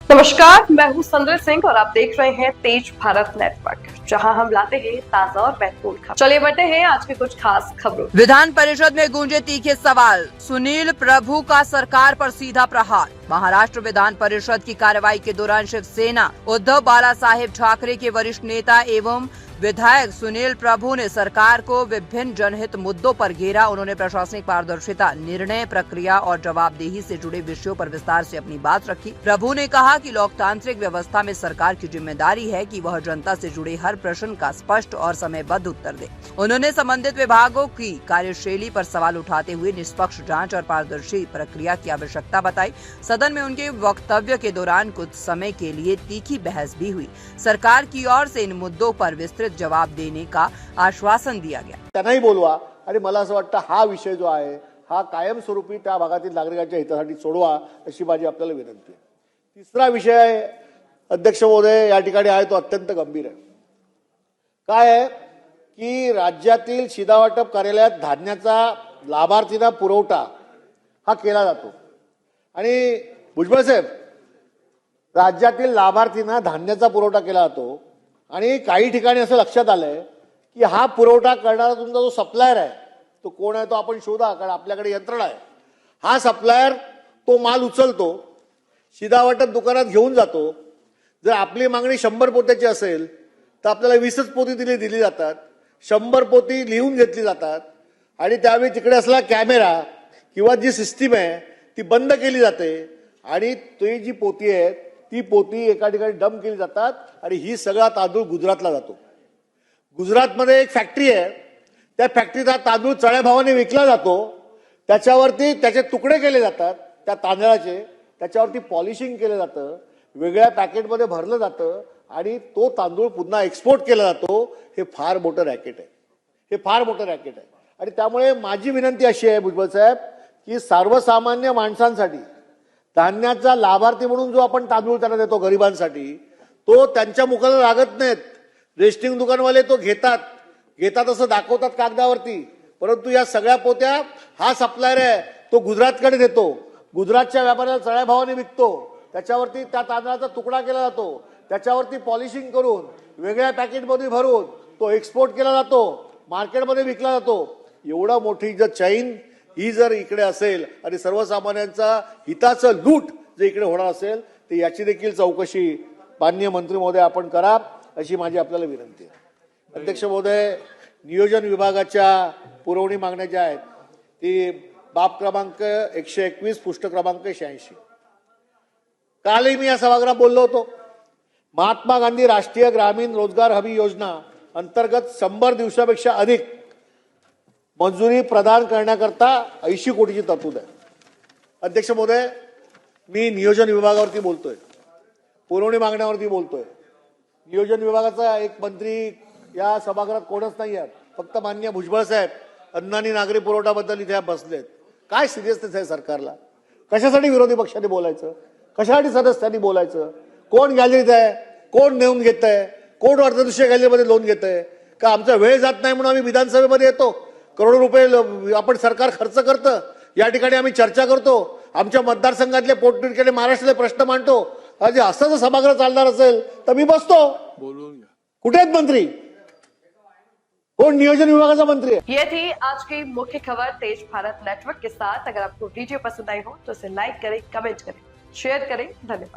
नमस्कार, मैं हूं संदर सिंह और आप देख रहे हैं तेज भारत नेटवर्क, जहां हम लाते हैं ताजा और महत्वपूर्ण खबर। चलिए बढ़ते हैं आज के कुछ खास खबरों। विधान परिषद में गूंजे तीखे सवाल, सुनील प्रभु का सरकार पर सीधा प्रहार। महाराष्ट्र विधान परिषद की कार्रवाई के दौरान शिवसेना उद्धव बाला साहेब ठाकरे के वरिष्ठ नेता एवं विधायक सुनील प्रभु ने सरकार को विभिन्न जनहित मुद्दों पर घेरा। उन्होंने प्रशासनिक पारदर्शिता, निर्णय प्रक्रिया और जवाबदेही से जुड़े विषयों पर विस्तार से अपनी बात रखी। प्रभु ने कहा कि लोकतांत्रिक व्यवस्था में सरकार की जिम्मेदारी है कि वह जनता से जुड़े हर प्रश्न का स्पष्ट और समयबद्ध उत्तर दे। उन्होंने संबंधित विभागों की कार्यशैली पर सवाल उठाते हुए निष्पक्ष जांच और पारदर्शी प्रक्रिया की आवश्यकता बताई। सदन में उनके वक्तव्य के दौरान कुछ समय के लिए तीखी बहस भी हुई। सरकार की ओर से इन मुद्दों पर विस्तृत जवाब देने का आश्वासन दिया गया। त्यांनाही बोलवा आणि मला असं वाटतं हा विषय जो आहे हा कायमस्वरूपी त्या भागातील नागरिकांच्या हितासाठी सोडवा अशी माझी आपल्याला विनंती आहे। तिसरा विषय अध्यक्ष महोदय या ठिकाणी आहे तो अत्यंत गंभीर आहे। काय आहे की राज्यातील शिधावाटप कार्यालयात धान्याचा लाभार्थींना पुरवठा हा केला जातो आणि भुजबळ साहेब राज्यातील लाभार्थींना धान्याचा पुरवठा केला जातो आणि काही ठिकाणी असं लक्षात आलंय की हा पुरवठा करणारा तुमचा जो सप्लायर आहे तो कोण आहे तो आपण शोधा, कारण आपल्याकडे यंत्रणा आहे। हा सप्लायर तो माल उचलतो, शिधावाटप दुकानात घेऊन जातो। जर आपली मागणी 100 पोत्याची असेल तर आपल्याला 20च पोती दिली जातात, 100 पोती लिहून घेतली जातात आणि त्यावेळी तिकडे असला कॅमेरा किंवा जी सिस्टीम आहे ती बंद केली जाते आणि ती जी पोती आहे ती पोती एका ठिकाणी डंप केली जातात आणि ही सगळा तांदूळ गुजरातला जातो। गुजरातमध्ये एक फॅक्टरी आहे, त्या फॅक्टरीत हा तांदूळ चढ्या भावाने विकला जातो, त्याच्यावरती त्याचे तुकडे केले जातात त्या तांदळाचे, त्याच्यावरती पॉलिशिंग केलं जातं, वेगळ्या पॅकेटमध्ये भरलं जातं आणि तो तांदूळ पुन्हा एक्सपोर्ट केला जातो। हे फार मोठं रॅकेट आहे, हे फार मोठं रॅकेट आहे आणि त्यामुळे माझी विनंती अशी आहे भुजबळ साहेब की सर्वसामान्य माणसांसाठी धान्याचा लाभार्थी म्हणून जो आपण तांदूळ त्यांना देतो गरिबांसाठी, तो त्यांच्या मुखाला लागत नाहीत। रेस्टिंग दुकानवाले तो घेतात असं दाखवतात कागदावरती, परंतु या सगळ्या पोत्या हा सप्लायर आहे तो गुजरातकडे देतो, गुजरातच्या व्यापाऱ्याला चढ्या भावाने विकतो, त्याच्यावरती त्या तांदळाचा तुकडा केला जातो, त्याच्यावरती पॉलिशिंग करून वेगळ्या पॅकेटमध्ये भरून तो एक्सपोर्ट केला जातो, मार्केटमध्ये विकला जातो। एवढा मोठी जर चैन ही जर इकडे असेल आणि सर्वसामान्यांचा हिताचं लूट जर इकडे होणार असेल तर याची देखील चौकशी माननीय मंत्री महोदय आपण करा अशी माझी आपल्याला विनंती आहे। अध्यक्ष महोदय, नियोजन विभागाच्या पुरवणी मागण्या ज्या आहेत ती बाब क्रमांक 121 पृष्ठ क्रमांक 86। कालही मी या सभागृहात बोललो होतो, महात्मा गांधी राष्ट्रीय ग्रामीण रोजगार हमी योजना अंतर्गत 100 दिवसापेक्षा अधिक मंजुरी प्रदान करण्याकरता 80 कोटीची तरतूद आहे। अध्यक्ष महोदय, मी नियोजन विभागावरती बोलतोय, पुरवणी मागण्यावरती बोलतोय। नियोजन विभागाचा एक मंत्री या सभागृहात कोणच नाही आहे, फक्त माननीय भुजबळ साहेब अन्न आणि नागरी पुरवठाबद्दल इथे बसलेत। काय सिरियसनेस आहे सरकारला? कशासाठी विरोधी पक्षाने बोलायचं, कशासाठी सदस्यांनी बोलायचं? कोण गॅलरीत आहे, कोण नेऊन घेत आहे, कोण अर्थदृश्य गॅलरीमध्ये लोन घेत आहे? का आमचा वेळ जात नाही म्हणून आम्ही विधानसभेमध्ये येतो, करोडो रुपये आपण सरकार खर्च करतं, या ठिकाणी आम्ही चर्चा करतो, आमच्या मतदारसंघातले पोटतिडकीने महाराष्ट्रातले प्रश्न मांडतो। आज असं जर सभागृह चालणार असेल तर मी बसतो बोलून घ्या। कुठे आहेत मंत्री? कौन नियोजन विभाग का मंत्री है? ये थी आज की मुख्य खबर तेज भारत नेटवर्क के साथ। अगर आपको वीडियो पसंद आई हो तो इसे लाइक करें, कमेंट करें, शेयर करें। धन्यवाद।